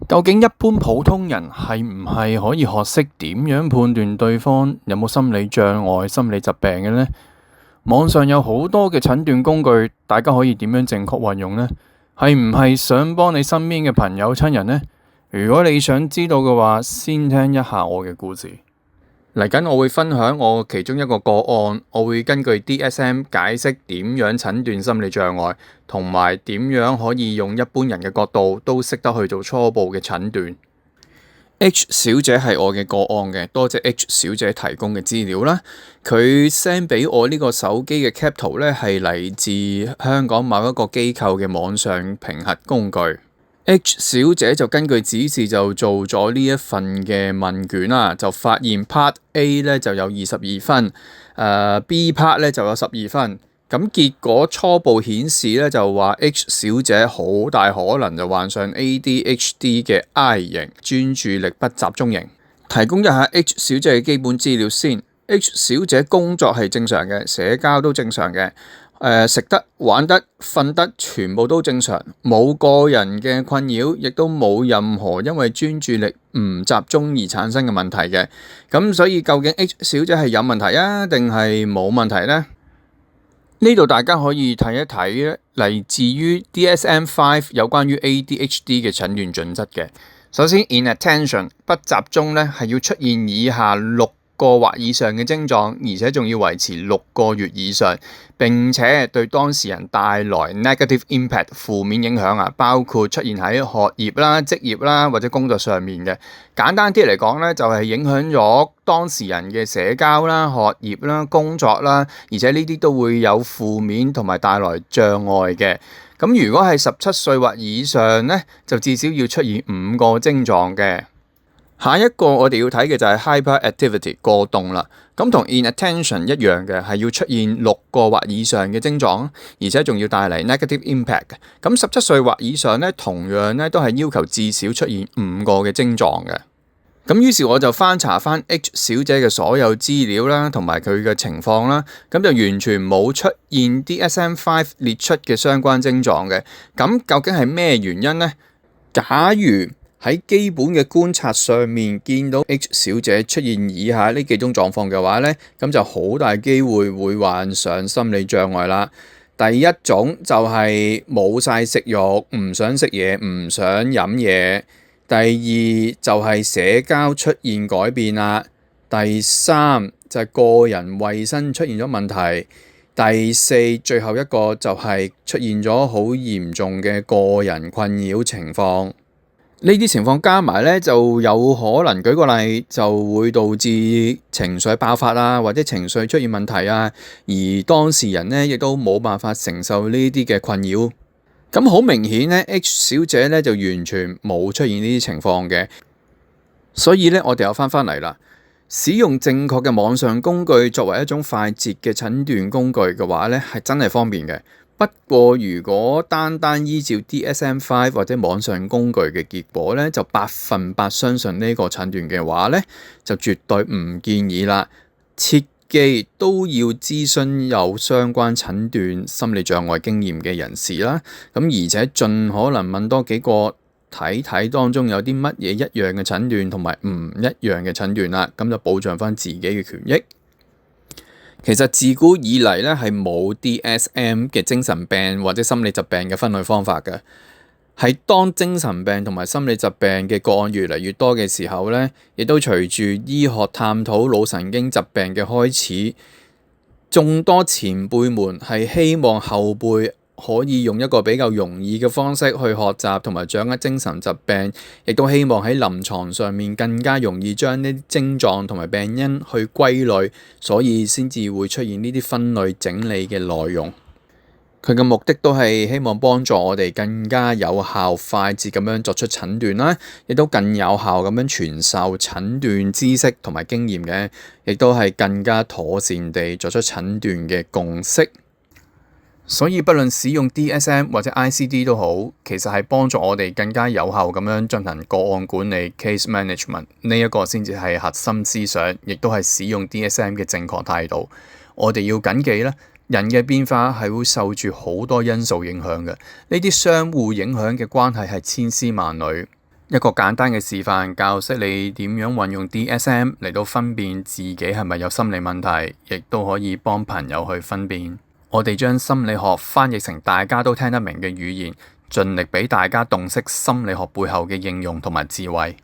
究竟一般普通人係唔係可以學識點樣判斷對方有冇心理障礙、心理疾病嘅呢？網上有好多嘅診斷工具，大家可以點樣正確運用呢？係唔係想幫你身邊嘅朋友親人呢？如果你想知道嘅話，先聽一下我嘅故事。嚟緊我會分享我其中一個個案，我會根據 DSM 解釋點樣診斷心理障礙，同埋點樣可以用一般人嘅角度都識得去做初步嘅診斷。H 小姐係我嘅個案嘅，多謝 H 小姐提供嘅資料啦。佢 send 俾我呢個手機嘅 cap 圖呢，係嚟自香港某一個機構嘅網上評核工具。H 小姐就根據指示就做咗呢一份嘅問卷啦，就發現 Part A 咧就有22分，B Part 咧就有12分。咁結果初步顯示咧就話 H 小姐好大可能就患上 ADHD 嘅 I 型專注力不集中型。提供一下 H 小姐嘅基本資料先。H 小姐工作係正常嘅，社交都正常嘅。食得、玩得、瞓得，全部都正常，冇個人嘅困擾，亦都冇任何因為專注力唔集中而產生嘅問題嘅。咁所以究竟 H 小姐係有問題啊，定係冇問題呢？呢度大家可以睇一睇嚟自於 DSM-5 有關於 ADHD 嘅診斷準則嘅。首先 ，inattention 不集中咧，係要出現以下6個或以上嘅症狀，而且仲要維持6個月以上，並且對當事人帶來 negative impact 負面影響啊，包括出現喺學業啦、職業啦或者工作上面嘅。簡單啲嚟講咧，就係影響咗當事人嘅社交啦、學業啦、工作啦，而且呢啲都會有負面同埋帶來障礙嘅。咁如果係17歲或以上咧，就至少要出現5個症狀嘅。下一個我哋要睇嘅就係 hyperactivity 過動啦，咁同 inattention 一樣嘅，係要出現6個或以上嘅症狀，而且仲要帶嚟 negative impact 嘅。咁17歲或以上咧，同樣咧都係要求至少出現5個嘅症狀嘅。咁於是我就翻查翻 H 小姐嘅所有資料啦，同埋佢嘅情況啦，咁就完全冇出現 DSM-5 列出嘅相關症狀嘅。咁究竟係咩原因呢？假如喺基本嘅觀察上面見到 H 小姐出現以下呢幾種狀況嘅話呢，咁就好大機會會患上心理障礙啦。第一種就係冇晒食慾，唔想食嘢，唔想飲嘢。第二就係社交出現改變啦。第三就係個人衛生出現咗問題。第四最後一個就係出現咗好嚴重嘅個人困擾情況。呢啲情況加埋咧，就有可能舉個例，就會導致情緒爆發啊，或者情緒出現問題啊，而當事人咧亦都冇辦法承受呢啲嘅困擾。咁好明顯咧 ，H 小姐咧就完全冇出現呢啲情況嘅。所以咧，我哋又翻嚟啦，使用正確嘅網上工具作為一種快捷嘅診斷工具嘅話咧，係真係方便嘅。不過，如果單單依照 DSM-5 或者網上工具嘅結果咧，就100%相信呢個診斷嘅話咧，就絕對唔建議啦。切記都要諮詢有相關診斷心理障礙經驗嘅人士啦。咁而且盡可能問多幾個，睇睇當中有啲乜嘢一樣嘅診斷同埋唔一樣嘅診斷啦。咁就保障翻自己嘅權益。其實自古以嚟咧係冇 DSM 嘅精神病或者心理疾病嘅分類方法嘅，係當精神病同埋心理疾病嘅個案越嚟越多嘅時候咧，亦都隨住醫學探討腦神經疾病嘅開始，眾多前輩們係希望後輩可以用一個比較容易嘅方式去學習同埋掌握精神疾病，亦都希望喺臨床上面更加容易將呢啲症狀同埋病因去歸類，所以先至會出現呢啲分類整理嘅內容。佢嘅目的都係希望幫助我哋更加有效快捷咁樣作出診斷啦，亦都更有效咁樣傳授診斷知識同埋經驗嘅，亦都係更加妥善地作出診斷嘅共識。所以不論使用 DSM 或者 ICD 都好，其實係幫助我哋更加有效咁樣進行個案管理 case management， 呢一個先至係核心思想，亦都係使用 DSM 嘅正確態度。我哋要謹記咧，人嘅變化係會受住好多因素影響嘅，呢啲相互影響嘅關係係千絲萬縷。一個簡單嘅示範，教識你點樣運用 DSM 嚟到分辨自己係咪有心理問題，亦都可以幫朋友去分辨。我哋將心理學翻譯成大家都聽得明嘅語言，盡力俾大家洞悉心理學背後嘅應用同埋智慧。